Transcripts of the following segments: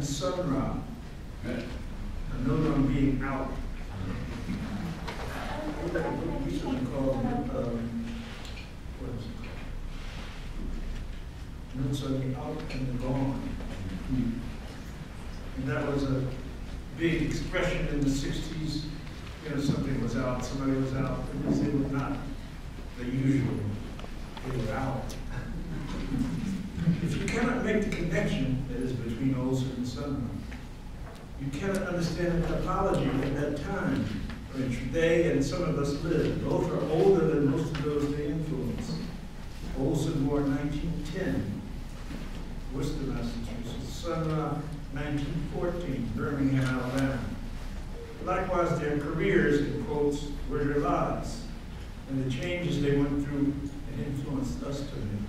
Sun Ra, a note on being out. Recently called, what is it called? Notes on the out and the gone. And that was a big expression in the 60s. You know, something was out, somebody was out, because they were not the usual. They were out. If you cannot make the connection that is between Olson and Sun Ra, you cannot understand the topology at that time, which they and some of us lived. Both are older than most of those they influenced. Olson born 1910, Worcester, Massachusetts. Sun Ra, 1914, Birmingham, Alabama. Likewise, their careers, in quotes, were their lives, and the changes they went through and influenced us today.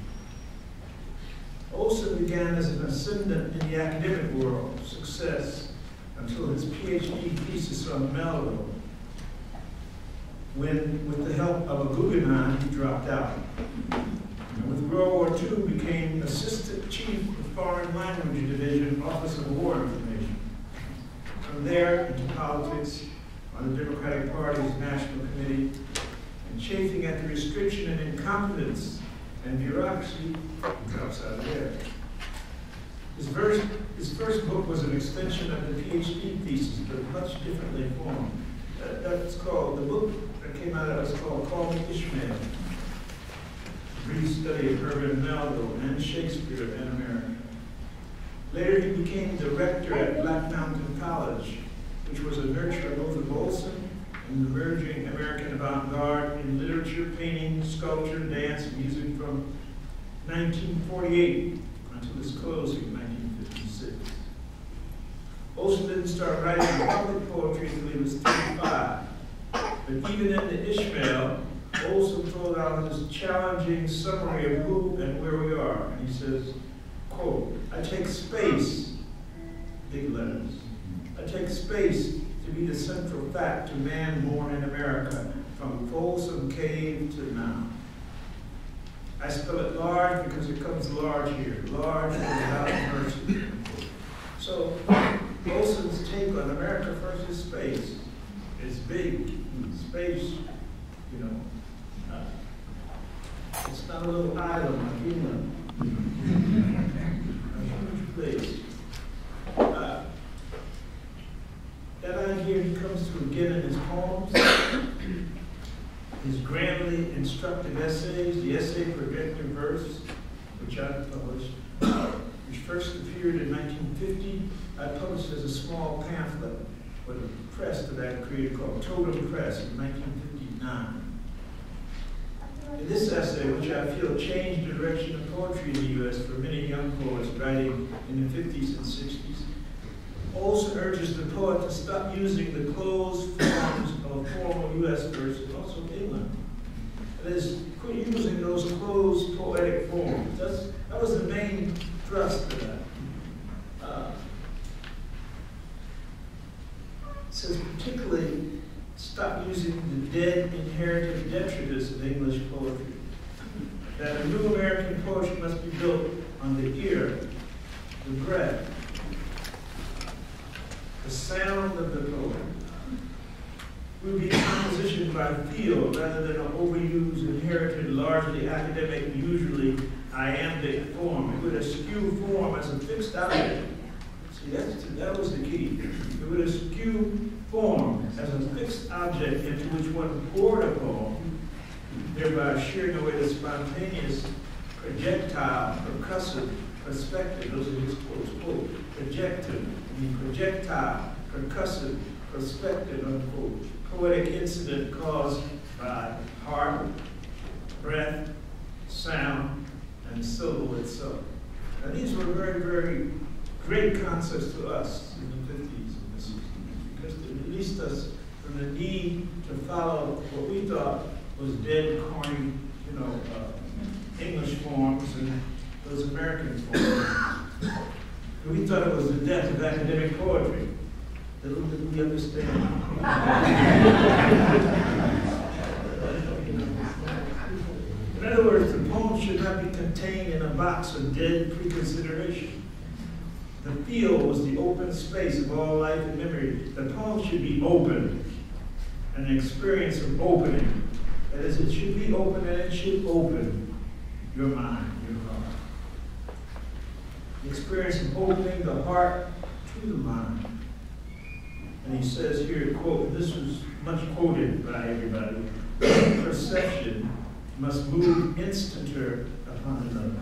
Olson began as an ascendant in the academic world, success, until his PhD thesis on Melville, when, with the help of a Guggenheim, he dropped out. And with World War II, became Assistant Chief of Foreign Language Division, Office of War Information. From there, into politics on the Democratic Party's National Committee, and chafing at the restriction and incompetence and bureaucracy, drops out of there. His first book was an extension of the PhD thesis, but much differently formed. That's called, the book that came out of it was called Call Me Ishmael, a brief study of Irving Melville and Shakespeare in America. Later, he became director at Black Mountain College, which was a nurturer both of Olson and the emerging American avant-garde in literature, painting, sculpture, dance, and music from 1948 until its closing in 1956. Olson didn't start writing public poetry until he was 35. But even in the Ishmael, Olson pulled out this challenging summary of who and where we are. And he says, quote, I take space, big letters, I take space to be the central fact to man born in America, from Folsom Cave to now. I spell it large because it comes large here, large without mercy. So, Olson's take on America versus space is big. Space, you know, it's not a little island like England. A huge place. That idea he comes to again in his poems, his grandly instructive essays, the essay Projective Verse, which I published, which first appeared in 1950. I published as a small pamphlet with a press that I created called Totem Press in 1959. In this essay, which I feel changed the direction of poetry in the U.S. for many young poets writing in the 50s and 60s, Olson urges the poet to stop using the closed forms of formal U.S. verse and also England. That is, quit using those closed poetic forms. That was the main thrust of that. It says particularly, stop using the dead inherited detritus of English poetry. That a new American poetry must be built on the ear, the breath, the sound of the poet. It would be composition by feel rather than an overused, inherited, largely academic, usually iambic form. It would eschew form as a fixed object. See, that was the key. It would eschew form as a fixed object into which one poured a poem, thereby shearing away the spontaneous, projectile, percussive perspective. Those are his quotes, quote, projective, projectile, percussive, perspective, unquote. Poetic incident caused by heart, breath, sound, and syllable itself. Now these were very, very great concepts to us in the 50s and the 60s, because they released us from the need to follow what we thought was dead, corny, you know, English forms and those American forms. We thought it was the death of academic poetry. Little did we understand. In other words, the poem should not be contained in a box of dead preconsideration. The field was the open space of all life and memory. The poem should be open, an experience of opening. That is, it should be open, and it should open your mind, your heart. The experience of opening the heart to the mind. And he says here, quote, this was much quoted by everybody, perception must move instanter upon another.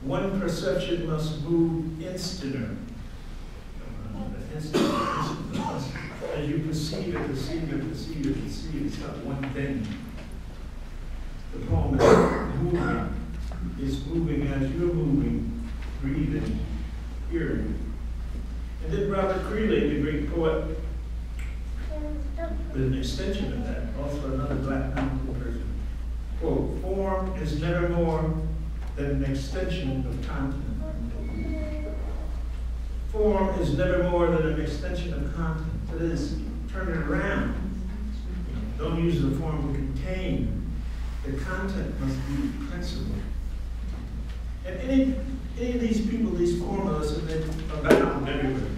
One perception must move instanter upon another. Instant. As you perceive it, it's not one thing. The poem is moving as you're moving, breathing, hearing. And then Robert Creeley, the great poet, with an extension of that, also another black powerful person, quote, form is never more than an extension of content. Form is never more than an extension of content. That is, turn it around. Don't use the form to contain. The content must be principle. And any of these people, these formalists, and they abound everywhere.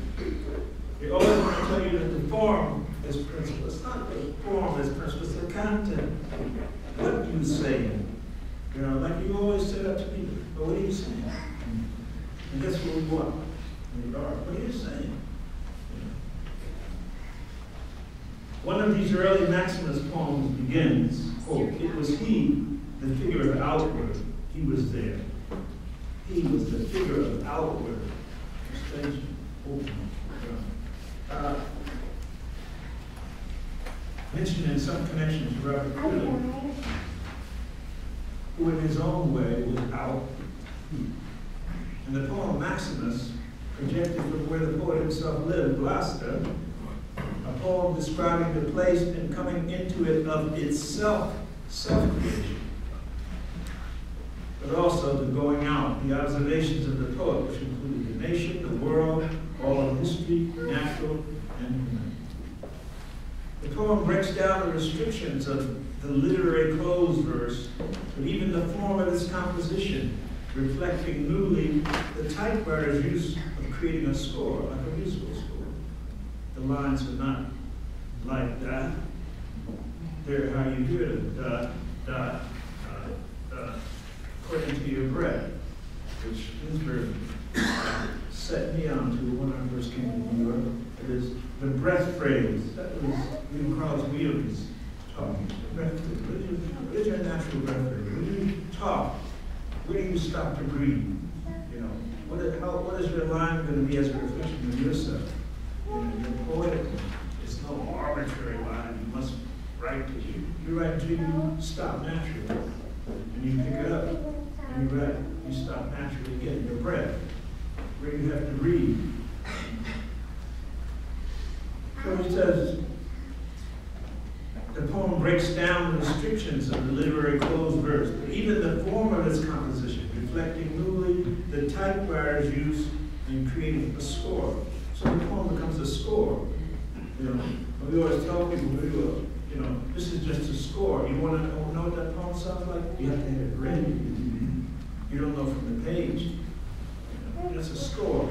They always want to tell you that the form is principle. It's not the form is principle, it's the content. What do you say? You know, like you always say that to people. But what are you saying? And guess what we want? What are you saying? One of these early Maximus poems begins, quote, it was he, the figure of outward, he was there. He was the figure of outward extension. Mentioned in some connection to Robert Creeley, who in his own way was out. And the poem Maximus, projected from where the poet himself lived, Gloucester, a poem describing the place and coming into it of itself, self-creation. But also the going out, the observations of the poet, which included the nation, the world, all of history, natural and human. The poem breaks down the restrictions of the literary close verse, but even the form of its composition, reflecting newly the typewriter's use of creating a score, like a musical score. The lines are not like that. They're how you hear them, da, da, according to your breath, which Ginsberg set me on to when I first came to New York. It is the breath phrase. That was William Carlos Williams talking. The breath phrase. What is your natural breath phrase? When you talk, where do you stop to breathe? You know, what is your line going to be as a reflection of yourself? You know, you're poetic. It's no arbitrary line. You must write to you. You write until you stop naturally. And you pick it up. And you write. You stop naturally getting your breath. Where you have to breathe. So he says, the poem breaks down the restrictions of the literary close verse, but even the form of its composition, reflecting newly the typewriter's use in creating a score. So the poem becomes a score. You know, we always tell people, you know, this is just a score. You want to know what that poem sounds like? You have to have it ready. You don't know from the page. You know, it's a score.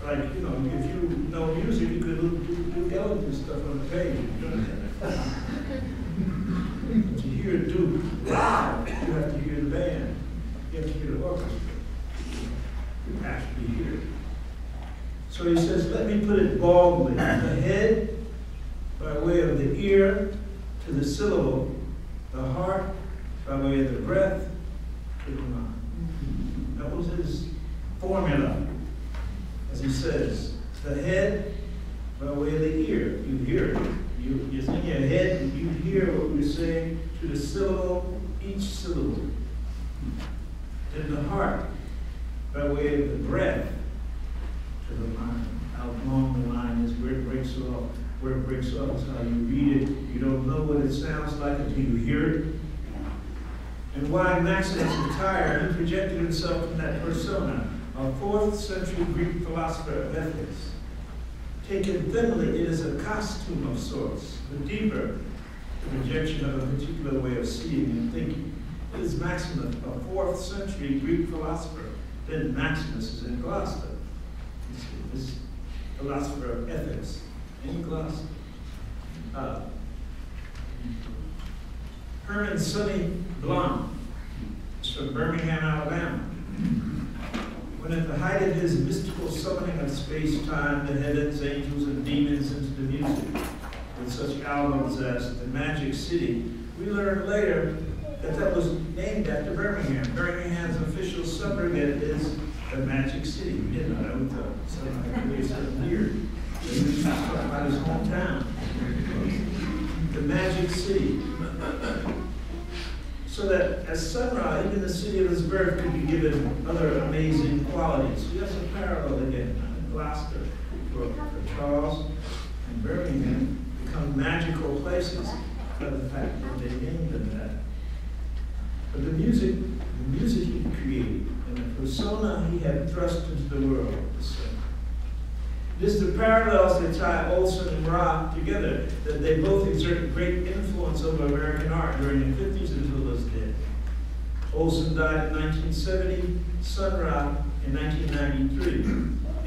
Like, you know, if you know music, you could do elegant stuff on the page. But you hear it do, wow, you have to hear the band. You have to hear the orchestra. You actually hear it. So he says, let me put it baldly. The head, by way of the ear, to the syllable. The heart, by way of the breath, to the mind. That was his formula. As he says, the head, by way of the ear, you hear it. You're in your head, and you hear what we're saying to the syllable, each syllable. Then the heart, by way of the breath, to the mind. How long the line is, where it breaks off. Where it breaks off is how you read it. You don't know what it sounds like until you hear it. And why Maximus retired, he projected himself in that persona, a 4th century Greek philosopher of ethics. Taken thinly, it is a costume of sorts, but deeper, the projection of a particular way of seeing and thinking. It is Maximus, a 4th century Greek philosopher. Then Maximus is in Gloucester. This philosopher of ethics in Gloucester. Herman Sonny Blum is from Birmingham, Alabama. When at the height of his mystical summoning of space-time, the heavens, angels, and demons into the music, with such albums as The Magic City, we learned later that was named after Birmingham. Birmingham's official suffragette is The Magic City. We didn't know that. We thought something really sort of weird. He was talking about his hometown. The Magic City. So that as Sun Ra, even the city of his birth, could be given other amazing qualities. So that's a parallel again. Gloucester for Charles and Birmingham become magical places by the fact that they named them that. But the music he created and the persona he had thrust into the world is the same. It is the parallels that tie Olson and Ra together, that they both exerted great influence over American art during the 50s until he was dead. Olson died in 1970, Sun Ra in 1993.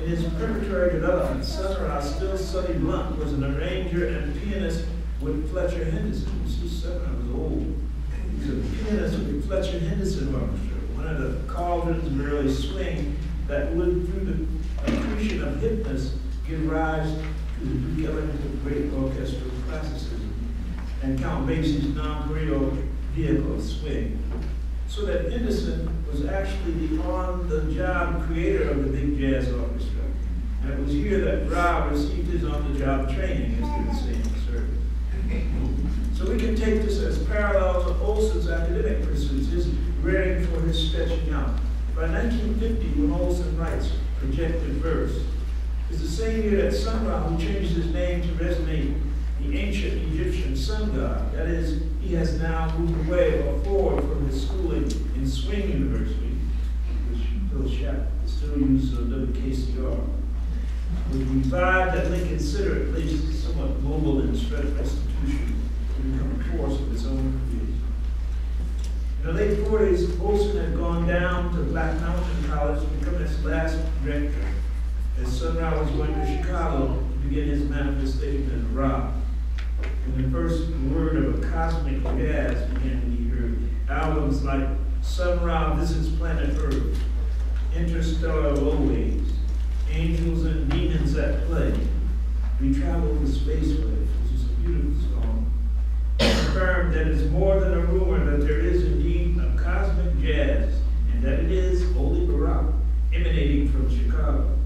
In his preparatory development, Sun Ra, still Sonny Blunt, was an arranger and pianist with Fletcher Henderson. You see, Sun Ra was old. He was a pianist with the Fletcher Henderson Orchestra, one of the cauldrons of early swing that would, through the accretion of hypnosis, give rise to the Duke Ellington of great orchestral classicism and Count Basie's non-Creole vehicle of swing. So that Henderson was actually the on-the-job creator of the big jazz orchestra. And it was here that Ra received his on-the-job training, as they would say in the service. So we can take this as parallel to Olson's academic pursuits, his rearing for his stretching out. By 1950, when Olson writes projected verse, it's the same year that Sun Ra, who changed his name to resonate the ancient Egyptian sun god. That is, he has now moved away or forward from his schooling in Swing University, which Phil Shapp still uses WKCR. Was revived at Lincoln Center, at least somewhat mobile and stretched institution, to become a force of its own creation. In the late 40s, Olson had gone down to Black Mountain College to become its last rector, as Sun Ra was going to Chicago to begin his manifestation as Ra. And the first word of a cosmic jazz began to be heard. Albums like Sun Ra Visits Planet Earth, Interstellar Lowways, Angels and Demons at Play, We Travel with Space Waves, which is a beautiful song, confirmed that it's more than a rumor that there is indeed a cosmic jazz, and that it is Amiri Baraka, emanating from Chicago,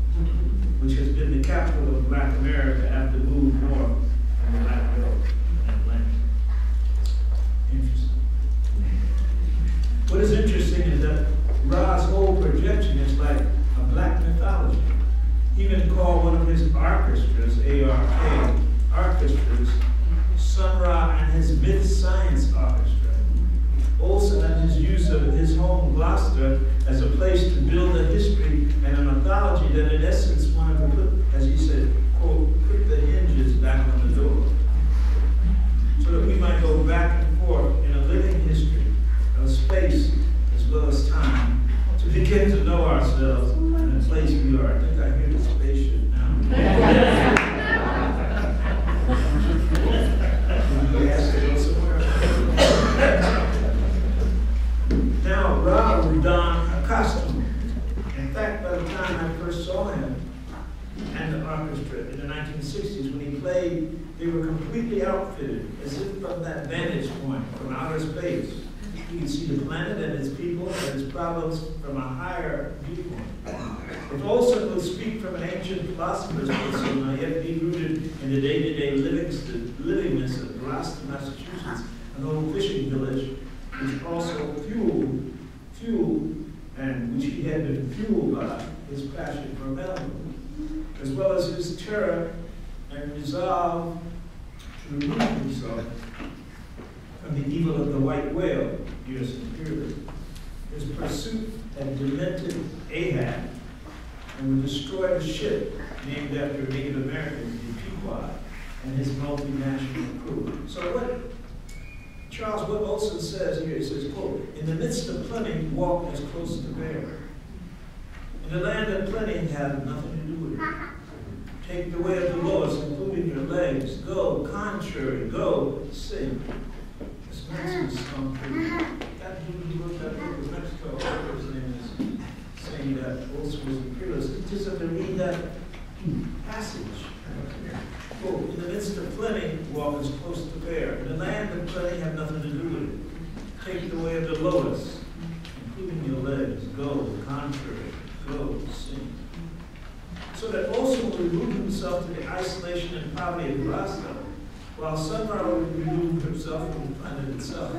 which has been the capital of Black America after the move north from the Black Belt and Atlantic. Interesting. What is interesting is that Ra's whole projection is like a black mythology. He even called one of his orchestras, ARK, orchestras, Sun Ra and his Myth Science Orchestra. Olson and his use of his home Gloucester as a place to build a history and a mythology that in essence wanted to put, as he said, quote, put the hinges back on the door. So that we might go back and forth in a living history of space as well as time to begin to know ourselves and the place we are. I think I hear the spaceship now. We ask to go somewhere. Now, Ra would don a costume. In fact, by the time I first saw him and the orchestra in the 1960s, when he played, they were completely outfitted, as if from that vantage point, from outer space. You can see the planet and its people and its problems from a higher viewpoint. If Olson would speak from an ancient philosopher's persona, yet be rooted in the day-to-day livingness of Gloucester, Massachusetts, an old fishing village, which also fueled, and which he had been fueled by his passion for Melbourne, as well as his terror and resolve to remove himself from the evil of the white whale, years imperialism. His pursuit had demented Ahab and would destroy the ship named after a Native American, the Pequod, and his multinational crew. So what Olson says here, he says, quote, in the midst of plenty, walk as close to bear. In the land of plenty have nothing to do with it. Take the way of the lowest, including your legs. Go, contrary, go, sing. This Mexican song, that dude who wrote that book was Mexico, his name is, saying that Olson was imperialist. It's just have to read that passage. Quote, in the midst of plenty, walk as close to bear. In the land of plenty have nothing to do with it. Take the way of the lowest, including your legs. Go, contrary, go, sing. So that Olson would remove himself to the isolation and poverty of Gloucester, while Sunra would remove himself from the planet itself.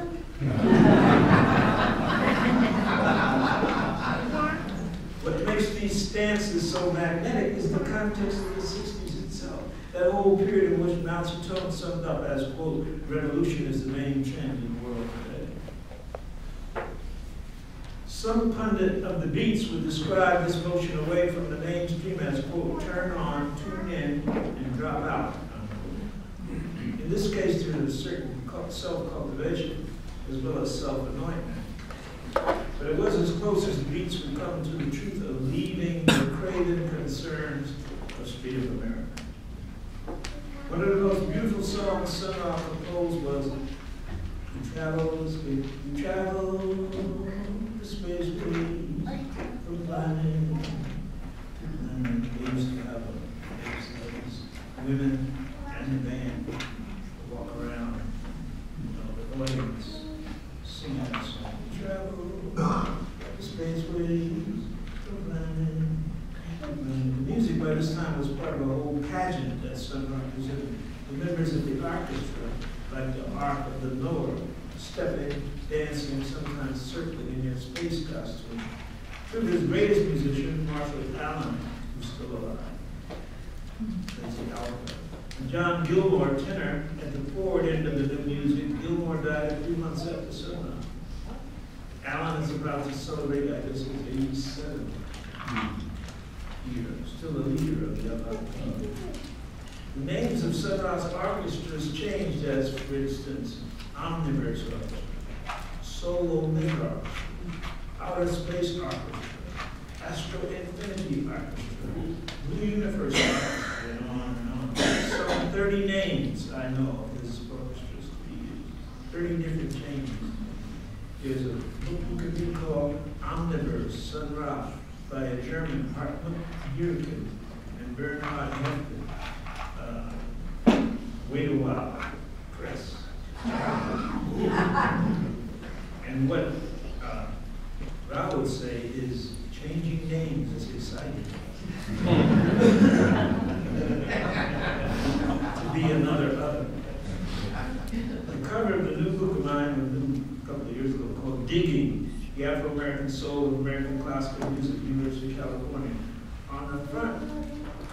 What makes these stances so magnetic is the context of the 60s itself. That whole period in which Mao Zedong summed up as, quote, revolution is the main trend in the world today. Some pundit of the beats would describe this motion away from the mainstream as, quote, turn on, tune in, and drop out, unquote. In this case, there is a certain self-cultivation as well as self-anointment. But it was as close as the beats would come to the truth of leaving the craven concerns of Street of America. One of the most beautiful songs Sun Ra composed was, "You travel the space ways from planet to planet." They used to have women and the band walk around, the audience, singing that song. Travel the spaceways from planet to planet. The music by this time was part of a whole pageant that Sun Ra presented. The members of the orchestra, like the Ark of the Knower, stepping, dancing, sometimes circling in their space costume. Two of his greatest musicians, Marshall Allen, who's still alive, and John Gilmore, tenor, at the forward end of the new music. Gilmore died a few months after Sun Ra. Allen is about to celebrate, I guess, his 87th year, still a leader of the avant-garde. The names of Sun Ra's orchestras changed as, for instance, Omniverse Orchestra, Solo Mega, Outer Space Orchestra, Astro Infinity Orchestra, Blue Universe Orchestra, and on and on. Some 30 names I know of his orchestras to be used, 30 different changes. There's a book you could read called Omniverse Sun Ra by a German, Hartmut Jürgen and Bernhard Heften. Wait a while, press. And what Ra would say is, changing names is exciting. To be another other. The cover of the new book of mine, a couple of years ago, called Digging, the Afro-American Soul of American Classical Music, University of California. On the front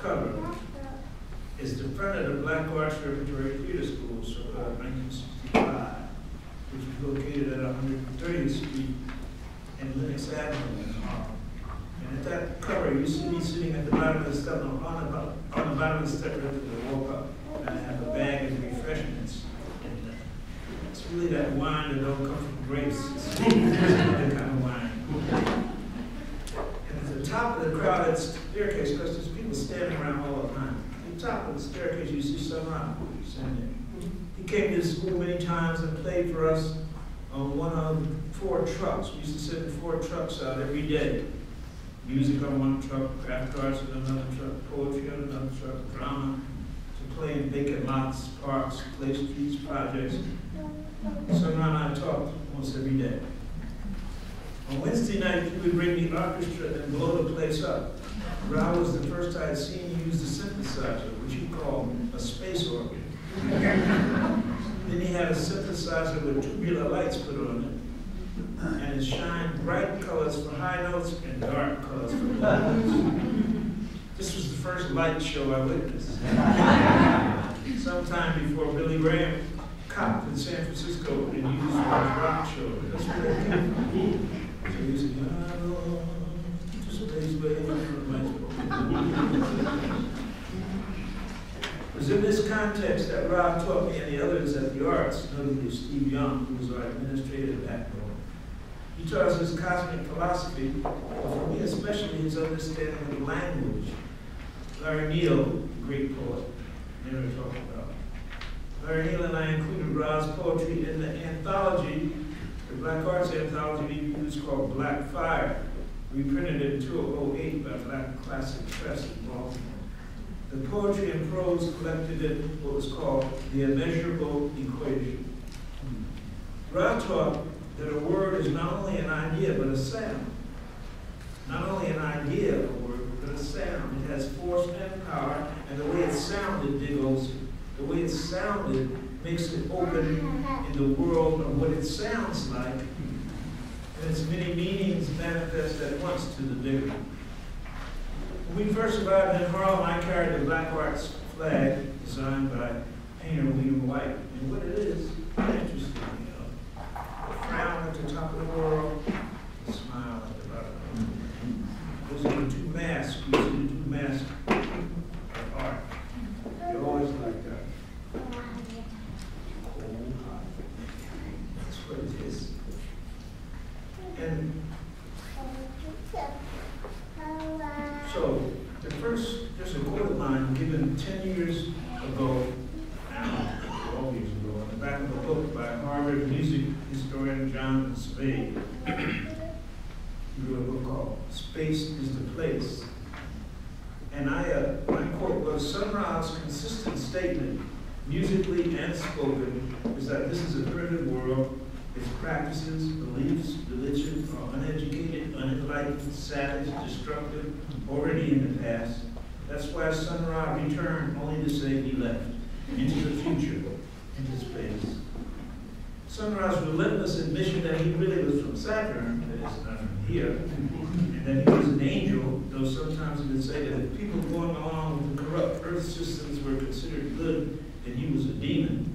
cover is the front of the Black Arts Repertory Theater School, so 1965, which is located at 130th Street and Lenox Avenue in Harlem. And at that cover, you see me sitting at the bottom of the step, on the bottom of the step, ready to walk up, and I have a bag of refreshments. And it's really that wine that don't come from grapes. It's that kind of wine. And at the top of the crowded staircase, because there's people standing around all the time, at the top of the staircase, you see Sun Ra standing. He came to school many times and played for us on one of 4 trucks. We used to send 4 trucks out every day. Music on one truck, craft arts on another truck, poetry on another truck, drama, to play in vacant lots, parks, play streets, projects. Sun Ra and I talked almost every day. On Wednesday night, he would bring the orchestra and blow the place up. Ra was the first I had seen use the synthesizer, which he called a space organ. Then he had a synthesizer with tubular lights put on it, and it shined bright colors for high notes and dark colors for low notes. This was the first light show I witnessed. Sometime before Billy Graham copped in San Francisco and used for his rock show. That's where it came from. So he said, it was in this context that Rob taught me and the others at the Arts, notably Steve Young, who was our administrative backbone, He taught us his cosmic philosophy, but for me especially his understanding of language. Larry Neal, the great poet, never talked about. Larry Neal and I included Ra's poetry in the anthology, the Black Arts anthology we used called Black Fire. We printed it in 2008 by Black Classic Press in Baltimore. The poetry and prose collected in what was called the immeasurable equation. Ra taught that a word is not only an idea, but a sound. Not only an idea of a word, but a sound. It has force and power, and the way it sounded, dig Olson, the way it sounded makes it open in the world of what it sounds like, and its many meanings manifest at once to the bigger. When we first arrived in Harlem, I carried the Black Arts flag designed by painter William White. And what it is interesting, you know. A frown at the top of the world, a smile at the bottom. Those are the two masks. We see the two masks of art. They always like that. Cold, hot. That's what it is. And so, the first, just a quote of mine given 10 years ago, now, 12 years ago, on the back of a book by Harvard music historian John Spade. He wrote a book called Space is the Place. And my quote was, Sun Ra's consistent statement, musically and spoken, is that this is a primitive world. Its practices, beliefs, religion are uneducated, unenlightened, savage, destructive, already in the past. That's why Sun Ra returned only to say he left, into the future, into space. Sun Ra's relentless admission that he really was from Saturn, that is not from here, and that he was an angel, though sometimes he would say that if people going along with the corrupt Earth systems were considered good, then he was a demon.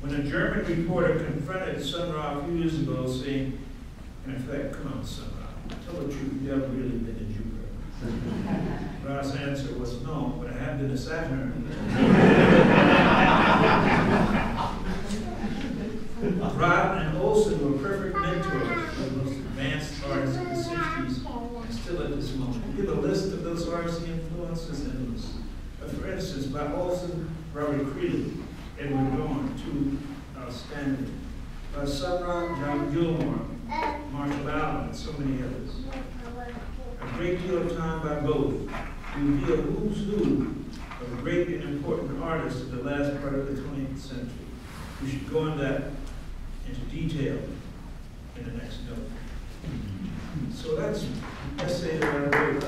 When a German reporter confronted Sun Ra a few years ago, saying, in effect, come on, Sun Ra, tell the truth, you haven't really been to Jupiter. Ra's answer was, no, but I have been to Saturn. Ra and Olson were perfect mentors of the most advanced artists of the 60s, and still at this moment. Give a list of those artists he influences endless. For instance, by Olson, Robert Creeley, Edward Dorn, two outstanding. By Sun Ra, John Gilmore, Marshall Allen, and so many others. A great deal of time by both. We reveal who's who of great and important artists of the last part of the 20th century. We should go into detail in the next note. So that's an essay that I wrote.